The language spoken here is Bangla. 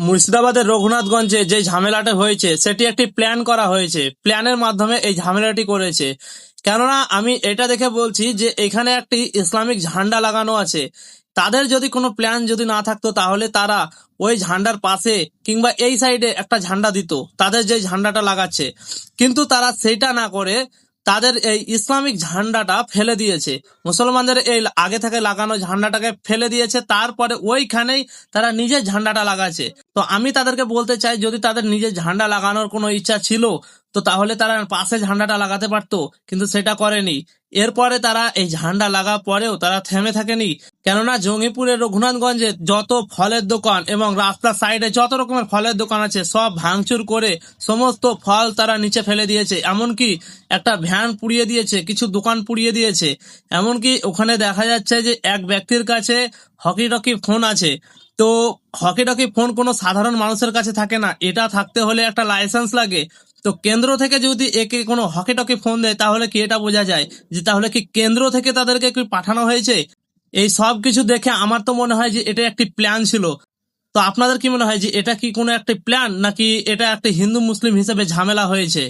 মুর্শিদাবাদের রঘুনাথগঞ্জে যে ঝামেলাটা হয়েছে সেটি একটি প্ল্যান করা হয়েছে, প্ল্যানের মাধ্যমে এই ঝামেলাটি করেছে। কেননা আমি এটা দেখে বলছি যে এখানে একটি ইসলামিক ঝান্ডা লাগানো আছে। তাদের যদি কোনো প্ল্যান যদি না থাকতো তাহলে তারা ওই ঝান্ডার পাশে কিংবা এই সাইডে একটা ঝান্ডা দিত, তাদের যে ঝান্ডাটা লাগাচ্ছে। কিন্তু তারা সেটা না করে তাদের এই ইসলামিক ঝান্ডাটা ফেলে দিয়েছে, মুসলমানদের এই আগে থেকে লাগানো ঝান্ডাটাকে ফেলে দিয়েছে, তারপরে ওইখানেই তারা নিজের ঝান্ডাটা লাগাচ্ছে। তো আমি তাদেরকে বলতে চাই, যদি তাদের নিজের ঝান্ডা লাগানোর কোনো ইচ্ছা ছিল তো তাহলে তারা পাশে ঝান্ডাটা লাগাতে পারতো, কিন্তু সেটা করেনি। এরপরে তারা এই ঝান্ডা লাগা পরেও তারা থেমে থাকেনি। কেননা জঙ্গিপুরের রঘুনাথগঞ্জে যত ফলের দোকান এবং রাস্তার সাইডে যত রকমের ফলের দোকান আছে সব ভাঙচুর করে সমস্ত ফল তারা নিচে ফেলে দিয়েছে। এমনকি একটা ভ্যান পুড়িয়ে দিয়েছে, কিছু দোকান পুড়িয়ে দিয়েছে। এমনকি ওখানে দেখা যাচ্ছে যে এক ব্যক্তির কাছে হকি টকি ফোন আছে। তো হকি টকি ফোন কোনো সাধারণ মানুষের কাছে থাকে না, এটা থাকতে হলে একটা লাইসেন্স লাগে। তো কেন্দ্র থেকে যদি একে কোনো হকি টকি ফোন দেয় তাহলে কি এটা বোঝা যায় যে তাহলে কি কেন্দ্র থেকে তাদেরকে কি পাঠানো হয়েছে? এই সব কিছু দেখে আমার তো মনে হয় যে এটা একটি প্ল্যান ছিল। তো আপনাদের কি মনে হয় যে এটা কি কোনো একটি প্ল্যান, নাকি এটা একটা হিন্দু মুসলিম হিসেবে ঝামেলা হয়েছে?